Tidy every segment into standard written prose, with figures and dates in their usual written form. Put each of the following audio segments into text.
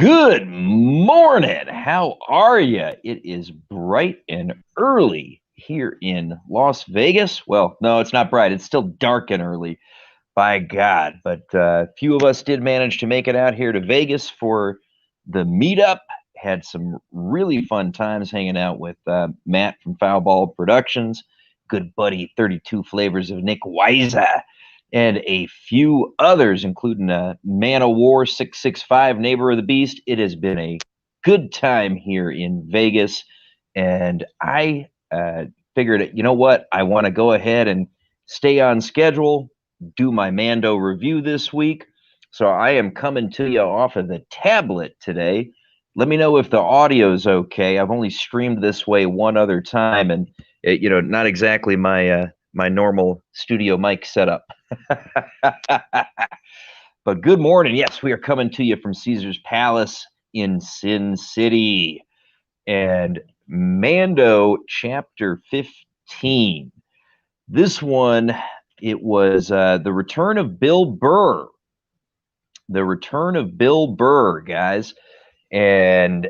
Good morning. How are you? It is bright and early here in Las Vegas. Well, no, it's not bright. It's still dark and early, by God. But a few of us did manage to make it out here to Vegas for the meetup. Had some really fun times hanging out with Matt from Foulball Productions, good buddy 32 Flavors of Nick Weiser, and a few others, including Man of War 665, Neighbor of the Beast. It has been a good time here in Vegas, and I figured, you know what? I want to go ahead and stay on schedule, do my Mando review this week. So I am coming to you off of the tablet today. Let me know if the audio's okay. I've only streamed this way one other time, and not exactly my my normal studio mic setup. But good morning. Yes, we are coming to you from Caesar's Palace in Sin City. And Mando Chapter 15. This one, it was the return of Bill Burr. The return of Bill Burr, guys. And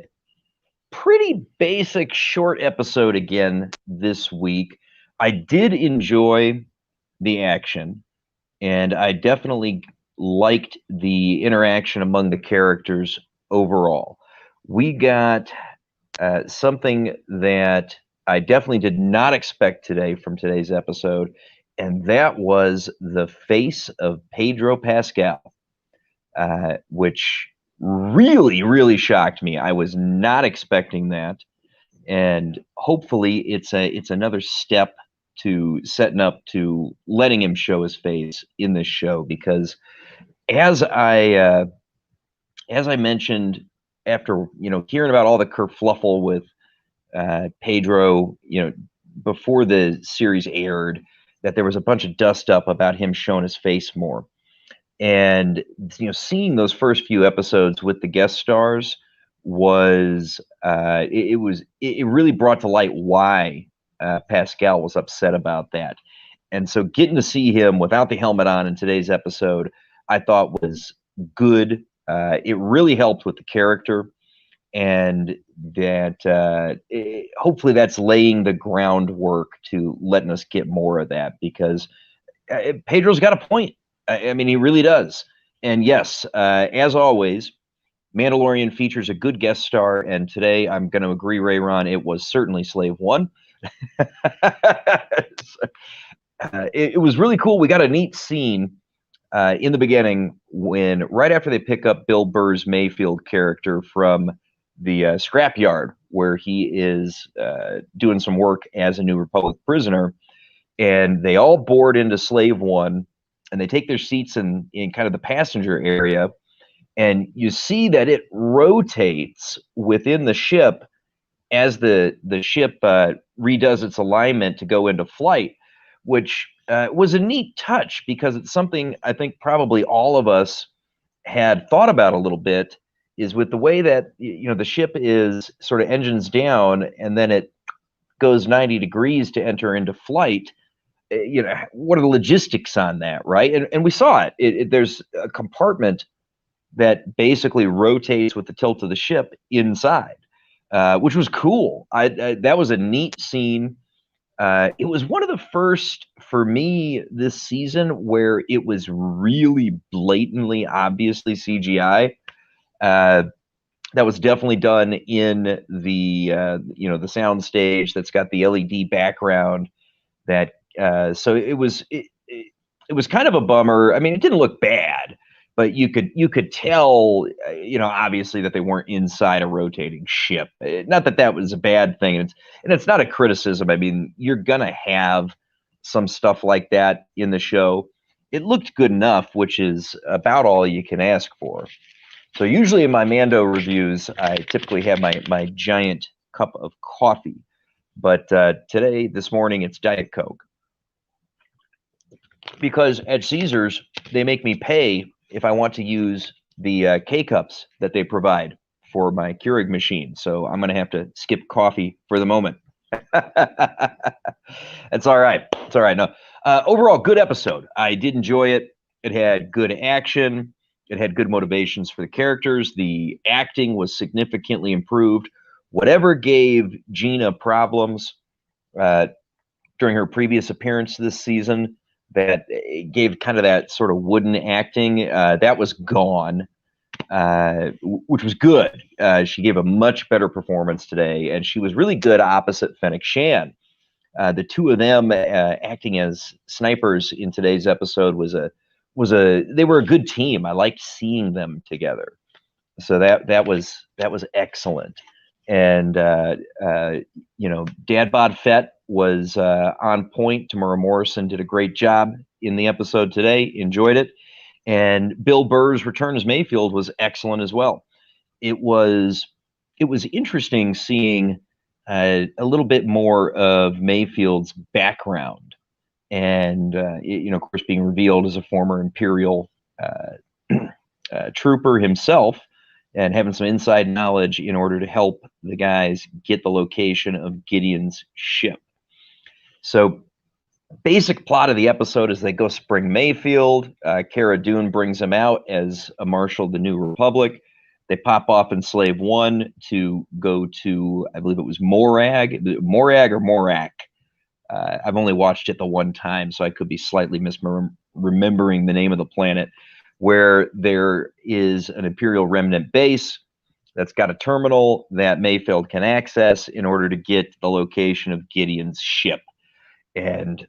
pretty basic short episode again this week. I did enjoy the action, and I definitely liked the interaction among the characters overall. We got something that I definitely did not expect today from today's episode, and that was the face of Pedro Pascal, which really, really shocked me. I was not expecting that, and hopefully it's another step to setting up to letting him show his face in this show, because as I mentioned, after hearing about all the kerfluffle with Pedro, before the series aired, that there was a bunch of dust up about him showing his face more, and seeing those first few episodes with the guest stars was it really brought to light why Pascal was upset about that. And so getting to see him without the helmet on in today's episode, I thought was good. It really helped with the character, and that hopefully that's laying the groundwork to letting us get more of that, because Pedro's got a point. I mean, he really does. And yes, as always, Mandalorian features a good guest star, and today I'm going to agree, Rayron, it was certainly Slave One. It was really cool. We got a neat scene in the beginning when, right after they pick up Bill Burr's Mayfield character from the scrapyard, where he is doing some work as a New Republic prisoner, and they all board into Slave One, and they take their seats in kind of the passenger area, and you see that it rotates within the ship as the ship redoes its alignment to go into flight, which was a neat touch, because it's something I think probably all of us had thought about a little bit, is with the way that the ship is sort of engines down and then it goes 90 degrees to enter into flight. What are the logistics on that, right? And we saw it. There's a compartment that basically rotates with the tilt of the ship inside, which was cool. That was a neat scene. It was one of the first for me this season where it was really blatantly, obviously CGI. That was definitely done in the the sound stage that's got the LED background. That so it was kind of a bummer. I mean, it didn't look bad, but you could tell, obviously, that they weren't inside a rotating ship. Not that that was a bad thing, and it's not a criticism. I mean, you're gonna have some stuff like that in the show. It looked good enough, which is about all you can ask for. So usually in my Mando reviews, I typically have my giant cup of coffee, but this morning, it's Diet Coke, because at Caesars they make me pay if I want to use the K-Cups that they provide for my Keurig machine. So I'm going to have to skip coffee for the moment. It's all right. It's all right. No, overall, good episode. I did enjoy it. It had good action. It had good motivations for the characters. The acting was significantly improved. Whatever gave Gina problems uh, during her previous appearance this season, that gave kind of that sort of wooden acting, that was gone, which was good. She gave a much better performance today, and she was really good opposite Fennec Shan. The two of them acting as snipers in today's episode they were a good team. I liked seeing them together, so that was excellent. And Dad Bod Fett was on point. Tamara Morrison did a great job in the episode today. Enjoyed it, and Bill Burr's return as Mayfield was excellent as well. It was interesting seeing a little bit more of Mayfield's background, and of course, being revealed as a former Imperial trooper himself, and having some inside knowledge in order to help the guys get the location of Gideon's ship. So, basic plot of the episode is they go spring Mayfield. Cara Dune brings him out as a marshal of the New Republic. They pop off in Slave One to go to, I believe it was Morag or Morak. I've only watched it the one time, so I could be slightly misremembering the name of the planet, where there is an Imperial remnant base that's got a terminal that Mayfield can access in order to get the location of Gideon's ship. And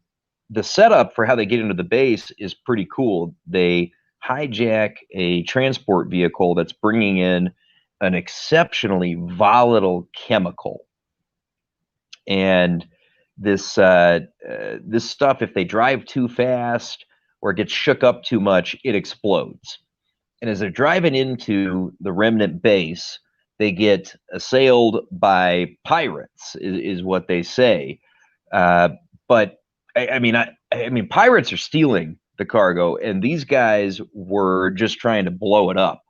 the setup for how they get into the base is pretty cool. They hijack a transport vehicle that's bringing in an exceptionally volatile chemical. And this stuff, if they drive too fast or it gets shook up too much, it explodes. And as they're driving into the remnant base, they get assailed by pirates, is what they say. But I mean, pirates are stealing the cargo, and these guys were just trying to blow it up.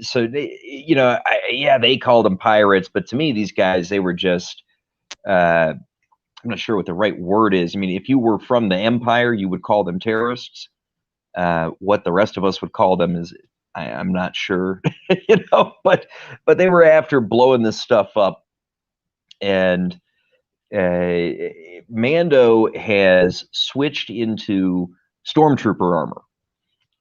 So they called them pirates, but to me, these guys, they were just. I'm not sure what the right word is. I mean, if you were from the Empire, you would call them terrorists. What the rest of us would call them is, I'm not sure, But they were after blowing this stuff up, and Mando has switched into stormtrooper armor,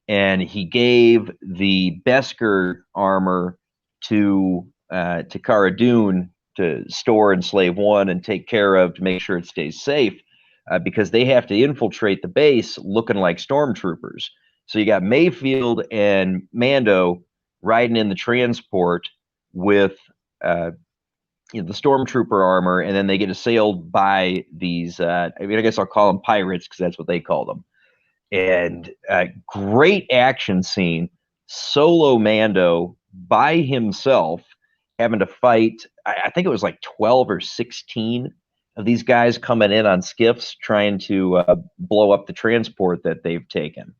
and he gave the Beskar armor to Cara Dune to store in Slave One and take care of to make sure it stays safe, because they have to infiltrate the base looking like stormtroopers. So you got Mayfield and Mando riding in the transport with the stormtrooper armor, and then they get assailed by these. I guess I'll call them pirates because that's what they call them. And great action scene. Solo Mando by himself having to fight. I think it was like 12 or 16 of these guys coming in on skiffs trying to blow up the transport that they've taken.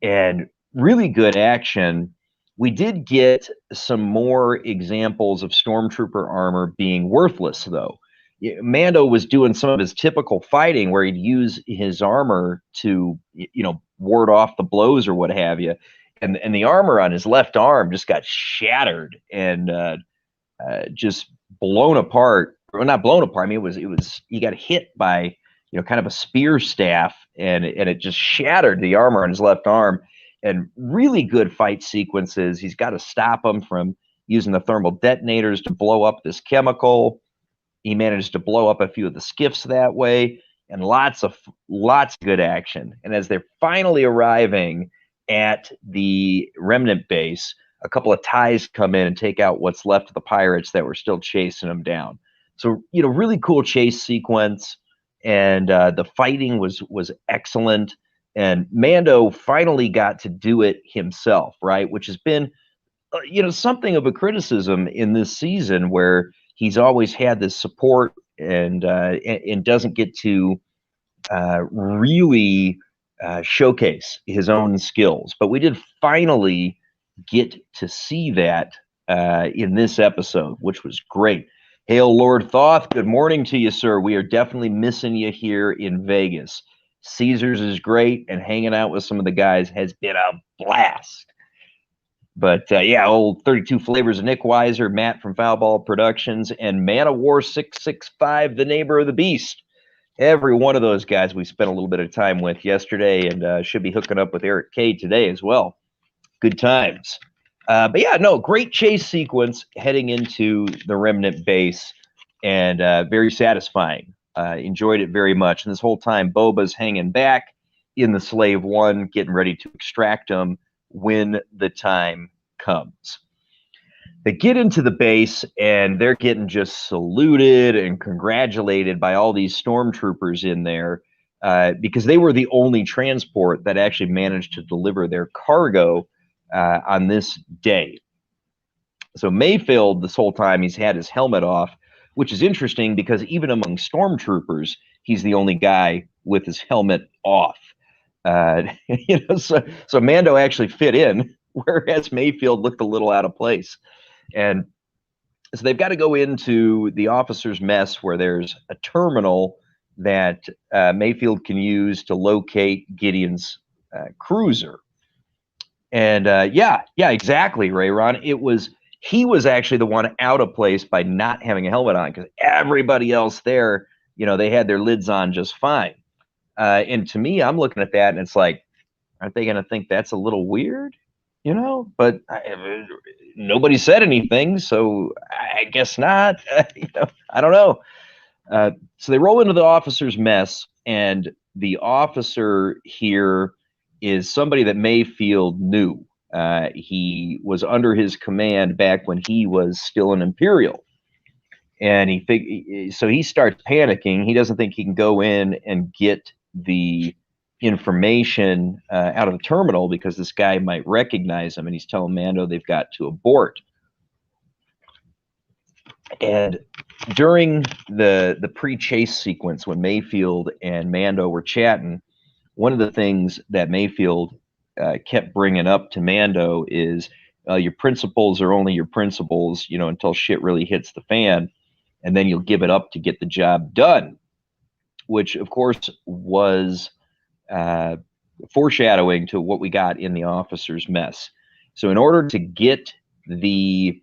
And really good action. We did get some more examples of stormtrooper armor being worthless, though. Mando was doing some of his typical fighting where he'd use his armor to, ward off the blows or what have you. And the armor on his left arm just got shattered and just blown apart. Well, not blown apart. I mean, it was he got hit by, kind of a spear staff, and it just shattered the armor on his left arm. And really good fight sequences. He's got to stop them from using the thermal detonators to blow up this chemical. He managed to blow up a few of the skiffs that way, and lots of good action. And as they're finally arriving at the remnant base, a couple of ties come in and take out what's left of the pirates that were still chasing them down. So, really cool chase sequence, and the fighting was excellent. And Mando finally got to do it himself, right? Which has been, something of a criticism in this season, where he's always had this support and doesn't get to really showcase his own skills. But we did finally get to see that in this episode, which was great. Hail, Lord Thoth. Good morning to you, sir. We are definitely missing you here in Vegas. Caesars is great, and hanging out with some of the guys has been a blast. But yeah, old 32 Flavors of Nick Weiser, Matt from Foulball Productions, and Man of War 665, the neighbor of the beast. Every one of those guys we spent a little bit of time with yesterday, and should be hooking up with Eric K today as well. Good times. But yeah, no, great chase sequence heading into the Remnant base, and very satisfying. Enjoyed it very much. And this whole time, Boba's hanging back in the Slave One, getting ready to extract him when the time comes. They get into the base, and they're getting just saluted and congratulated by all these stormtroopers in there, because they were the only transport that actually managed to deliver their cargo on this day. So Mayfield, this whole time, he's had his helmet off, which is interesting because even among stormtroopers, he's the only guy with his helmet off. So Mando actually fit in, whereas Mayfield looked a little out of place. And so they've got to go into the officers' mess, where there's a terminal that Mayfield can use to locate Gideon's cruiser. And yeah, exactly, Ron. He was actually the one out of place by not having a helmet on, because everybody else there, they had their lids on just fine. And to me, I'm looking at that, and it's like, aren't they going to think that's a little weird? But nobody said anything, so I guess not. I don't know. So they roll into the officer's mess, and the officer here is somebody that Mayfield knew. He was under his command back when he was still an Imperial. And so he starts panicking. He doesn't think he can go in and get the information out of the terminal, because this guy might recognize him, and he's telling Mando they've got to abort. And during the pre-chase sequence, when Mayfield and Mando were chatting, one of the things that Mayfield kept bringing up to Mando is, your principles are only your principles, until shit really hits the fan, and then you'll give it up to get the job done, which of course was foreshadowing to what we got in the officer's mess. So in order to get the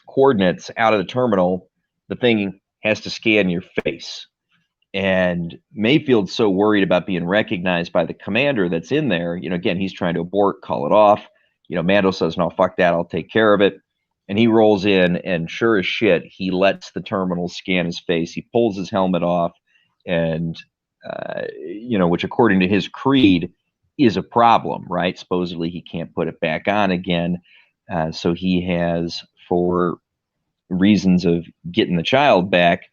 coordinates out of the terminal, the thing has to scan your face. And Mayfield's so worried about being recognized by the commander that's in there. Again, he's trying to abort, call it off. Mando says, no, fuck that, I'll take care of it. And he rolls in, and sure as shit, he lets the terminal scan his face. He pulls his helmet off, and which according to his creed is a problem, right? Supposedly he can't put it back on again. So he has, for reasons of getting the child back,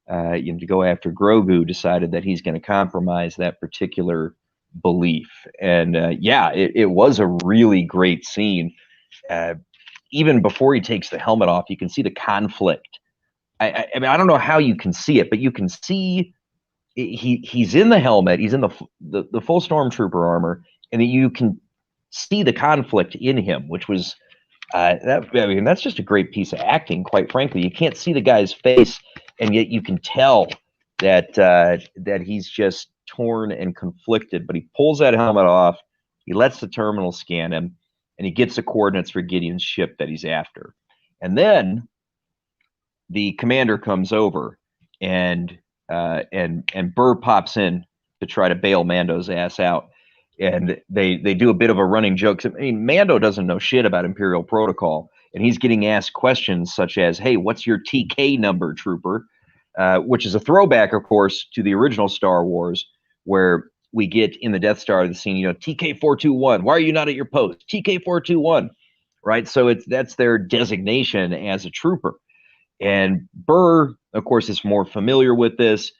to go after Grogu, decided that he's going to compromise that particular belief. And yeah, it was a really great scene. Even before he takes the helmet off, you can see the conflict. I mean, I don't know how you can see it, but you can see he's in the helmet, he's in the full stormtrooper armor, and you can see the conflict in him, which was that's just a great piece of acting, quite frankly. You can't see the guy's face, and yet you can tell that that he's just torn and conflicted. But he pulls that helmet off, he lets the terminal scan him, and he gets the coordinates for Gideon's ship that he's after. And then the commander comes over, and Burr pops in to try to bail Mando's ass out. And they do a bit of a running joke. I mean, Mando doesn't know shit about Imperial protocol, and he's getting asked questions such as, hey, what's your TK number, trooper? Which is a throwback, of course, to the original Star Wars, where we get in the Death Star the scene, TK-421, why are you not at your post? TK-421, right? So that's their designation as a trooper. And Burr, of course, is more familiar with this,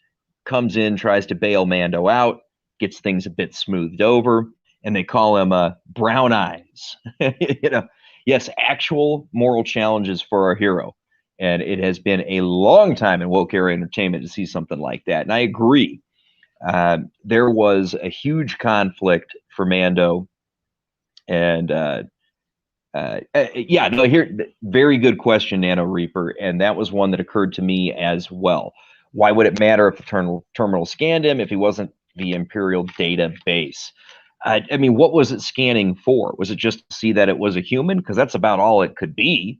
comes in, tries to bail Mando out, gets things a bit smoothed over, and they call him Brown Eyes. Yes, actual moral challenges for our hero. And it has been a long time in woke era entertainment to see something like that. And I agree. There was a huge conflict for Mando. And yeah, no, here, very good question, Nano Reaper. And that was one that occurred to me as well. Why would it matter if the terminal scanned him if he wasn't the Imperial database. I mean, what was it scanning for? Was it just to see that it was a human? Because that's about all it could be,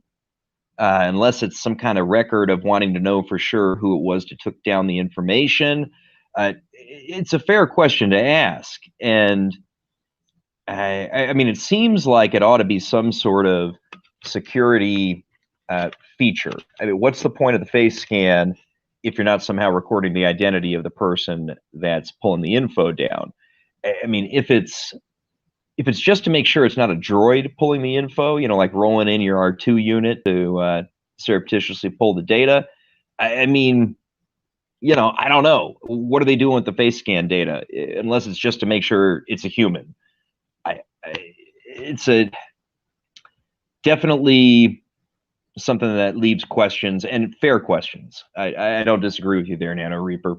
unless it's some kind of record of wanting to know for sure who it was that took down the information. It's a fair question to ask. And I mean, it seems like it ought to be some sort of security feature. I mean, what's the point of the face scan if you're not somehow recording the identity of the person that's pulling the info down? I mean, if it's just to make sure it's not a droid pulling the info, you know, like rolling in your R2 unit to surreptitiously pull the data, I mean, you know, I don't know. What are they doing with the face scan data? Unless it's just to make sure it's a human. It's a definitely something that leaves questions, and fair questions. I don't disagree with you there, Nano Reaper.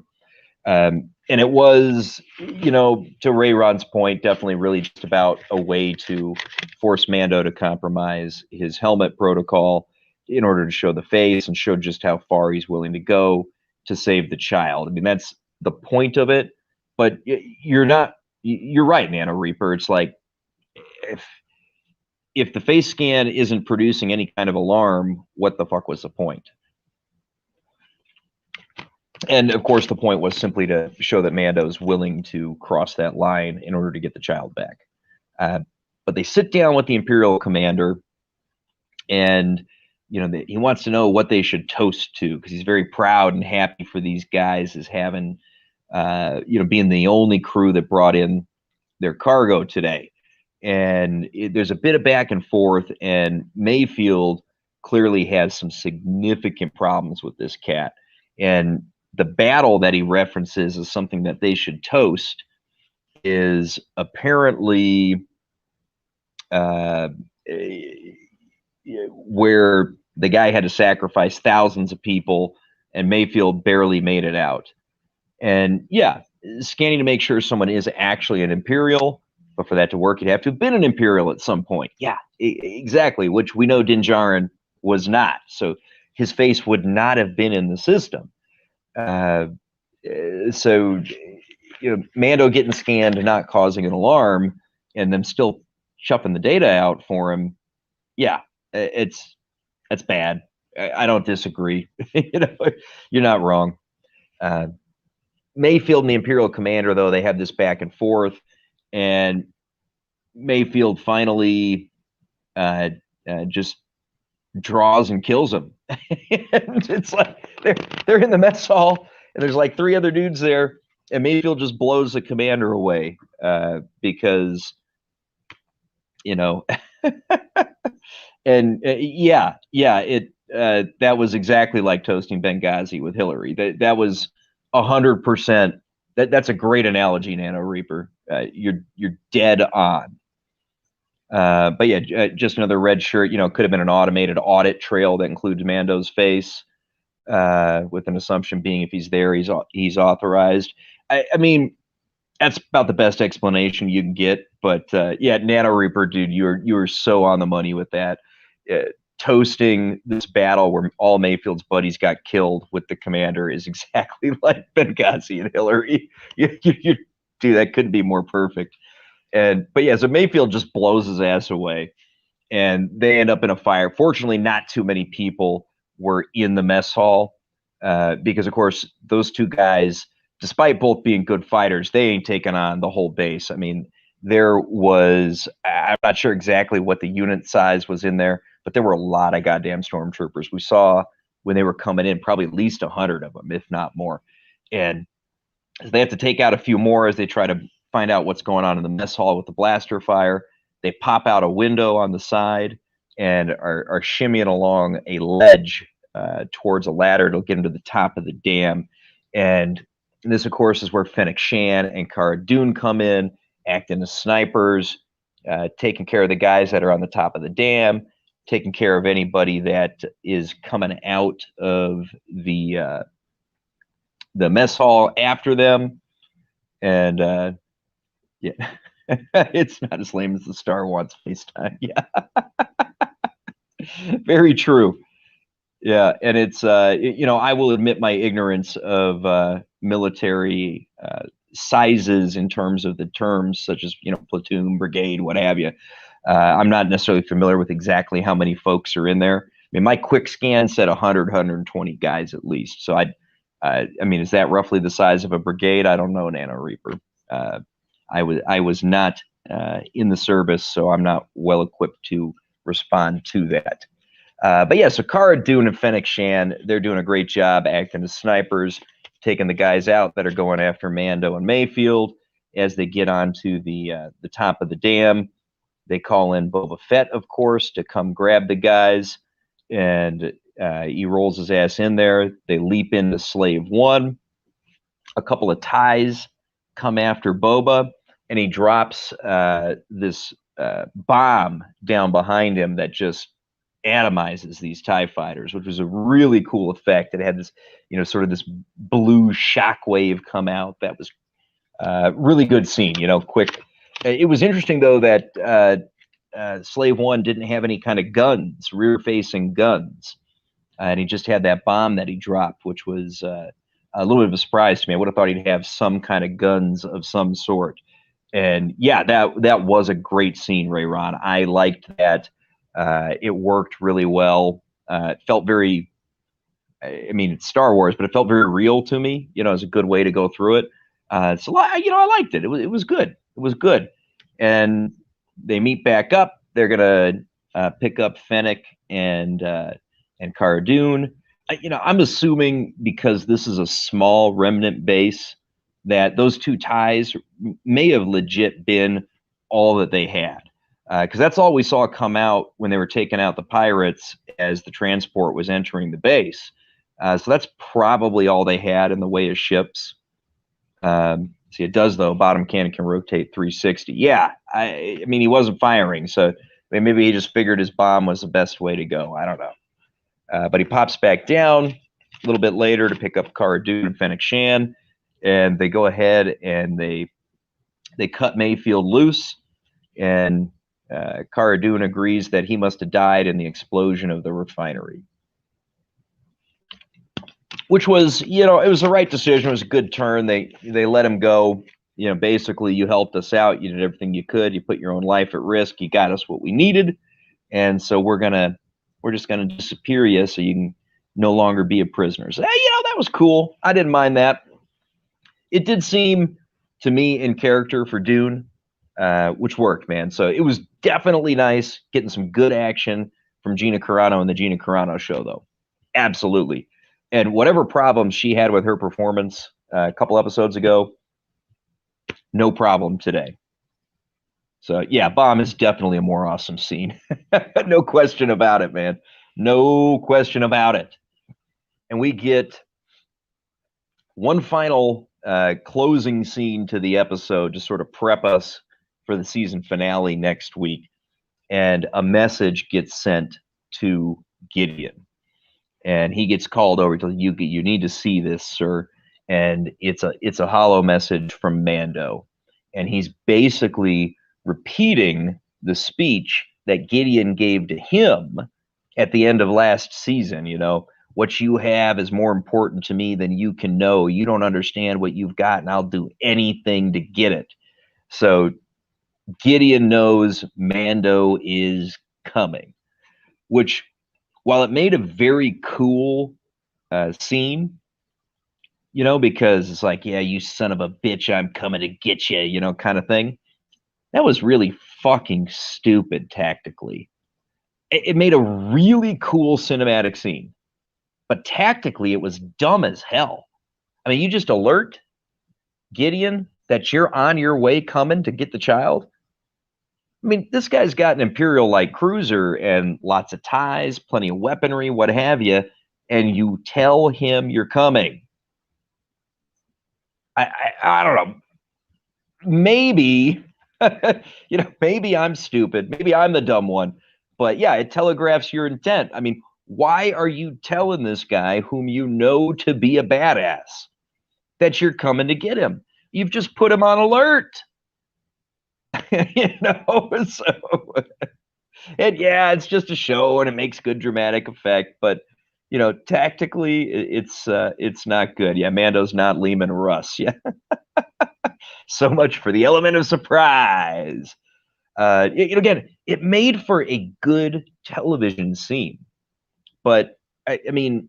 And it was, you know, to Ray Ron's point, definitely really just about a way to force Mando to compromise his helmet protocol in order to show the face and show just how far he's willing to go to save the child. I mean, that's the point of it. But you're right, Nano Reaper. It's like, if the face scan isn't producing any kind of alarm, what the fuck was the point? And of course, the point was simply to show that Mando's willing to cross that line in order to get the child back. But they sit down with the Imperial commander, and you know, he wants to know what they should toast to, because he's very proud and happy for these guys as having, you know, being the only crew that brought in their cargo today. And there's a bit of back and forth, and Mayfield clearly has some significant problems with this cat. And the battle that he references as something that they should toast is apparently where the guy had to sacrifice thousands of people, and Mayfield barely made it out. And yeah, scanning to make sure someone is actually an Imperial. But for that to work, you'd have to have been an Imperial at some point. Yeah, exactly, which we know Din Djarin was not. So his face would not have been in the system. So, you know, Mando getting scanned and not causing an alarm, and them still chuffing the data out for him. Yeah, that's bad. I don't disagree. You know, you're not wrong. Mayfield and the Imperial commander, though, they have this back and forth. And Mayfield finally just draws and kills him. And it's like they're in the mess hall, and there's like 3 other dudes there, and Mayfield just blows the commander away because, you know, and that was exactly like toasting Benghazi with Hillary. That was 100%. That's a great analogy, Nano Reaper. You're dead on. But yeah, just another red shirt. You know, could have been an automated audit trail that includes Mando's face, with an assumption being if he's there, he's authorized. I mean, that's about the best explanation you can get. But yeah, Nano Reaper, dude, you were so on the money with that. Toasting this battle where all Mayfield's buddies got killed with the commander is exactly like Benghazi and Hillary. Dude, that couldn't be more perfect. But yeah, so Mayfield just blows his ass away, and they end up in a fire. Fortunately, not too many people were in the mess hall, because of course those 2 guys, despite both being good fighters, they ain't taking on the whole base. I mean, there was, I'm not sure exactly what the unit size was in there, but there were a lot of goddamn stormtroopers. We saw when they were coming in probably at least 100 of them, if not more. And they have to take out a few more as they try to find out what's going on in the mess hall with the blaster fire. They pop out a window on the side and are shimmying along a ledge towards a ladder to get into the top of the dam. And this, of course, is where Fennec Shan and Cara Dune come in, acting as snipers, taking care of the guys that are on the top of the dam, taking care of anybody that is coming out of the mess hall after them. And yeah, it's not as lame as the Star wants FaceTime. Yeah, very true. Yeah, and it's you know, I will admit my ignorance of military sizes in terms of the terms, such as platoon, brigade, what have you. I'm not necessarily familiar with exactly how many folks are in there. I mean, my quick scan said 100, 120 guys at least. So I mean, is that roughly the size of a brigade? I don't know, Nano Reaper. I was not in the service, so I'm not well equipped to respond to that. But yeah, so Cara Dune and Fennec Shan, they're doing a great job acting as snipers, taking the guys out that are going after Mando and Mayfield as they get onto the top of the dam. They call in Boba Fett, of course, to come grab the guys, and he rolls his ass in there. They leap into Slave One. A couple of ties come after Boba, and he drops this bomb down behind him that just atomizes these TIE fighters, which was a really cool effect. It had this, sort of this blue shockwave come out. That was really good scene, quick. It was interesting, though, that Slave One didn't have any kind of guns, rear-facing guns. And he just had that bomb that he dropped, which was a little bit of a surprise to me. I would have thought he'd have some kind of guns of some sort. And yeah, that was a great scene, Ray Ron. I liked that. It worked really well. It felt very, I mean, it's Star Wars, but it felt very real to me. It's a good way to go through it. So I liked it. It was good. It was good. And they meet back up. They're gonna pick up Fennec and Cara Dune. I'm assuming because this is a small remnant base that those two ties may have legit been all that they had. Because that's all we saw come out when they were taking out the pirates as the transport was entering the base. So that's probably all they had in the way of ships. See, it does, though. Bottom cannon can rotate 360. Yeah, I mean, he wasn't firing, so maybe he just figured his bomb was the best way to go. I don't know. But he pops back down a little bit later to pick up Cara Dune and Fennec Shan, and they go ahead and they cut Mayfield loose, and Cara Dune agrees that he must have died in the explosion of the refinery. Which was, it was the right decision. It was a good turn. They let him go. Basically, you helped us out. You did everything you could. You put your own life at risk. You got us what we needed, and so we're just gonna disappear you so you can no longer be a prisoner. So, that was cool. I didn't mind that. It did seem to me in character for Dune, which worked, man. So it was definitely nice getting some good action from Gina Carano in the Gina Carano show, though. Absolutely. And whatever problems she had with her performance a couple episodes ago, no problem today. So, yeah, Bomb is definitely a more awesome scene. No question about it, man. No question about it. And we get one final closing scene to the episode to sort of prep us for the season finale next week. And a message gets sent to Gideon. And he gets called over to you need to see this, sir. And it's a hollow message from Mando. And he's basically repeating the speech that Gideon gave to him at the end of last season. What you have is more important to me than you can know. You don't understand what you've got, and I'll do anything to get it. So Gideon knows Mando is coming, which, while it made a very cool scene, because it's like, yeah, you son of a bitch, I'm coming to get you, kind of thing. That was really fucking stupid tactically. It made a really cool cinematic scene, but tactically it was dumb as hell. I mean, you just alert Gideon that you're on your way coming to get the child. I mean, this guy's got an Imperial light cruiser and lots of ties, plenty of weaponry, what have you, and you tell him you're coming. I don't know. Maybe, maybe I'm stupid. Maybe I'm the dumb one. But yeah, it telegraphs your intent. I mean, why are you telling this guy whom you know to be a badass that you're coming to get him? You've just put him on alert. So, and yeah, it's just a show and it makes good dramatic effect, but tactically it's not good. Yeah, Mando's not Lehman Russ. Yeah. So much for the element of surprise. Again, it made for a good television scene, but I mean,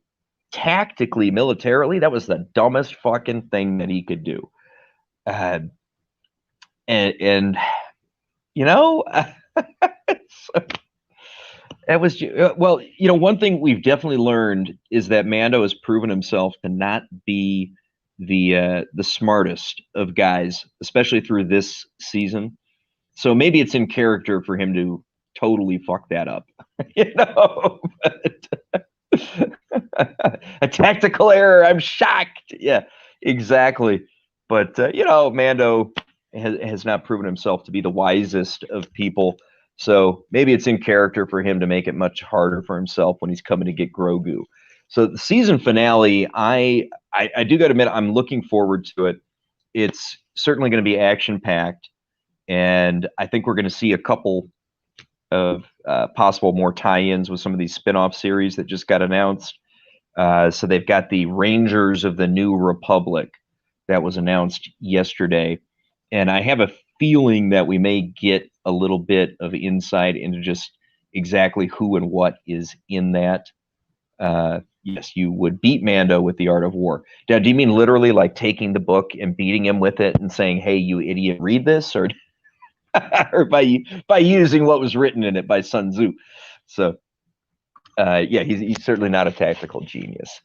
tactically, militarily, that was the dumbest fucking thing that he could do. Uh, and you know, that was well, one thing we've definitely learned is that Mando has proven himself to not be the smartest of guys, especially through this season. So maybe it's in character for him to totally fuck that up, you know. A tactical error. I'm shocked. Yeah, exactly. But Mando has not proven himself to be the wisest of people. So maybe it's in character for him to make it much harder for himself when he's coming to get Grogu. So the season finale, I do got to admit, I'm looking forward to it. It's certainly going to be action packed, and I think we're going to see a couple of possible more tie-ins with some of these spin-off series that just got announced. So they've got the Rangers of the New Republic that was announced yesterday. And I have a feeling that we may get a little bit of insight into just exactly who and what is in that. Yes, you would beat Mando with the art of war. Now, do you mean literally like taking the book and beating him with it and saying, "Hey, you idiot, read this," or or by using what was written in it by Sun Tzu? So, yeah, he's certainly not a tactical genius,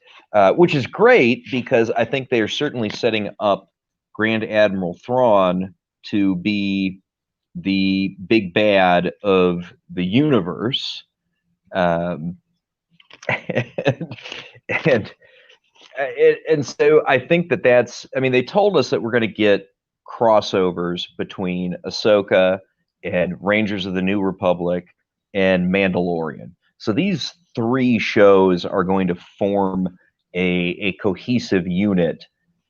which is great because I think they're certainly setting up Grand Admiral Thrawn to be the big bad of the universe. Um, and, and and so I think that's. I mean, they told us that we're going to get crossovers between Ahsoka and Rangers of the New Republic and Mandalorian. So these three shows are going to form a cohesive unit,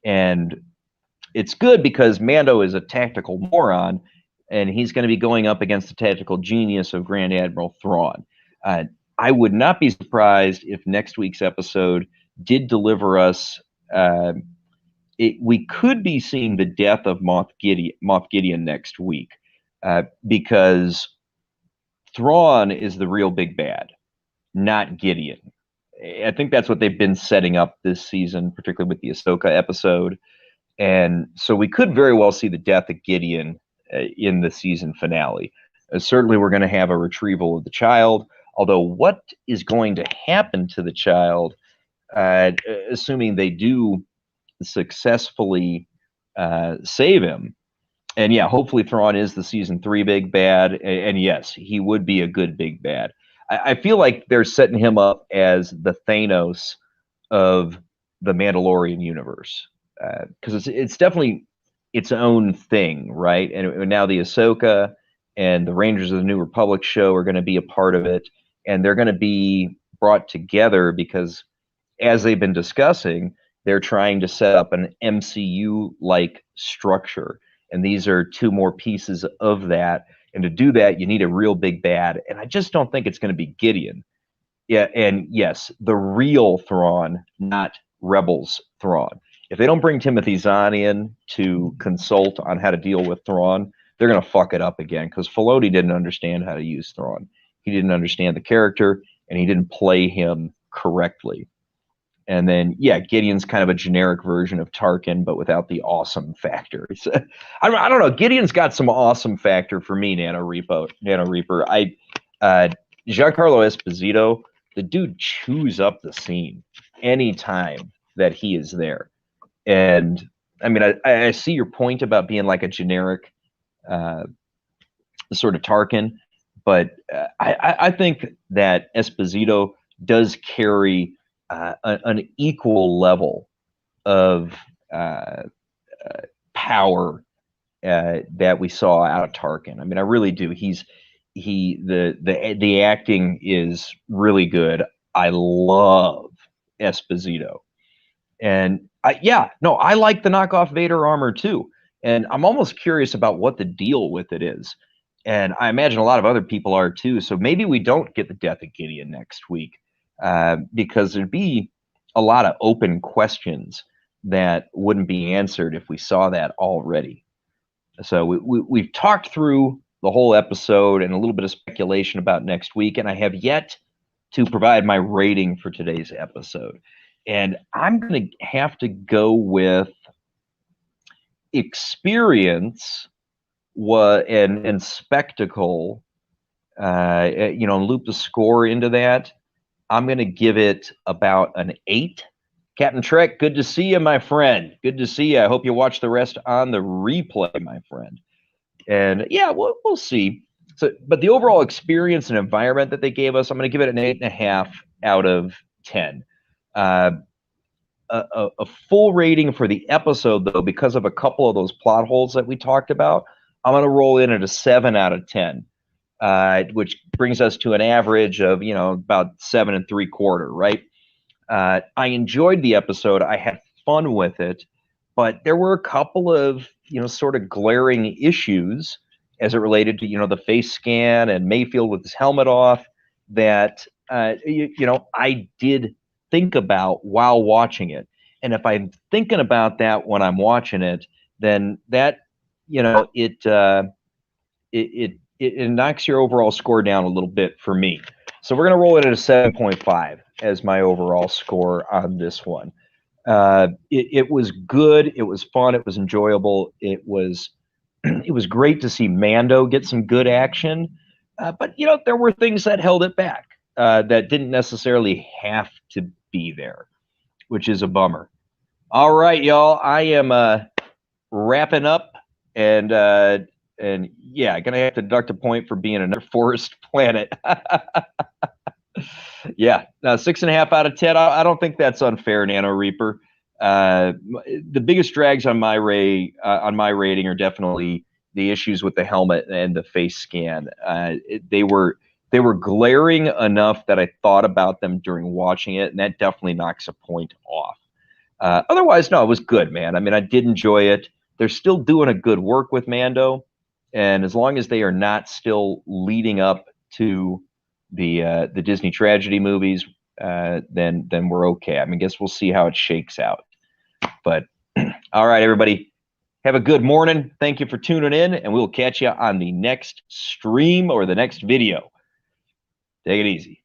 and it's good because Mando is a tactical moron, and he's going to be going up against the tactical genius of Grand Admiral Thrawn. I would not be surprised if next week's episode did deliver us. We could be seeing the death of Moff Gideon next week, because Thrawn is the real big bad, not Gideon. I think that's what they've been setting up this season, particularly with the Ahsoka episode. And so we could very well see the death of Gideon in the season finale. Certainly, we're going to have a retrieval of the child. Although, what is going to happen to the child, assuming they do successfully save him? And yeah, hopefully Thrawn is the season 3 big bad. And yes, he would be a good big bad. I feel like they're setting him up as the Thanos of the Mandalorian universe, because it's definitely its own thing, right? And now the Ahsoka and the Rangers of the New Republic show are going to be a part of it, and they're going to be brought together because, as they've been discussing, they're trying to set up an MCU-like structure, and these are two more pieces of that. And to do that, you need a real big bad, and I just don't think it's going to be Gideon. Yeah, and yes, the real Thrawn, not Rebels Thrawn. If they don't bring Timothy Zahn in to consult on how to deal with Thrawn, they're going to fuck it up again because Filoni didn't understand how to use Thrawn. He didn't understand the character, and he didn't play him correctly. And then, yeah, Gideon's kind of a generic version of Tarkin, but without the awesome factor. I don't know. Gideon's got some awesome factor for me, Nano Reaper. Giancarlo Esposito, the dude chews up the scene anytime that he is there. And I mean, I see your point about being like a generic sort of Tarkin, but I think that Esposito does carry an equal level of power that we saw out of Tarkin. I mean, I really do. The acting is really good. I love Esposito, and I like the knockoff Vader armor too. And I'm almost curious about what the deal with it is. And I imagine a lot of other people are too. So maybe we don't get the death of Gideon next week, because there'd be a lot of open questions that wouldn't be answered if we saw that already. So we've talked through the whole episode and a little bit of speculation about next week, and I have yet to provide my rating for today's episode. And I'm going to have to go with experience and spectacle, loop the score into that. I'm going to give it about an 8. Captain Trek, good to see you, my friend. Good to see you. I hope you watch the rest on the replay, my friend. And yeah, we'll see. So, but the overall experience and environment that they gave us, I'm going to give it an 8.5 out of 10. A full rating for the episode, though, because of a couple of those plot holes that we talked about, I'm going to roll in at a 7 out of 10, which brings us to an average of, about 7.75, right? I enjoyed the episode. I had fun with it, but there were a couple of, sort of glaring issues as it related to, the face scan and Mayfield with his helmet off that, I did think about while watching it. And if I'm thinking about that when I'm watching it, then that, it knocks your overall score down a little bit for me. So we're going to roll it at a 7.5 as my overall score on this one. It was good. It was fun. It was enjoyable. It was great to see Mando get some good action. But, there were things that held it back that didn't necessarily have to be there, which is a bummer. All right, y'all. I am wrapping up, and yeah, gonna have to deduct a point for being another forest planet. Yeah, 6.5 out of 10. I don't think that's unfair, Nano Reaper. The biggest drags on my rating are definitely the issues with the helmet and the face scan. They were glaring enough that I thought about them during watching it, and that definitely knocks a point off. Otherwise, no, it was good, man. I mean, I did enjoy it. They're still doing a good work with Mando, and as long as they are not still leading up to the Disney tragedy movies, then we're okay. I mean, I guess we'll see how it shakes out. But all right, everybody, have a good morning. Thank you for tuning in, and we'll catch you on the next stream or the next video. Take it easy.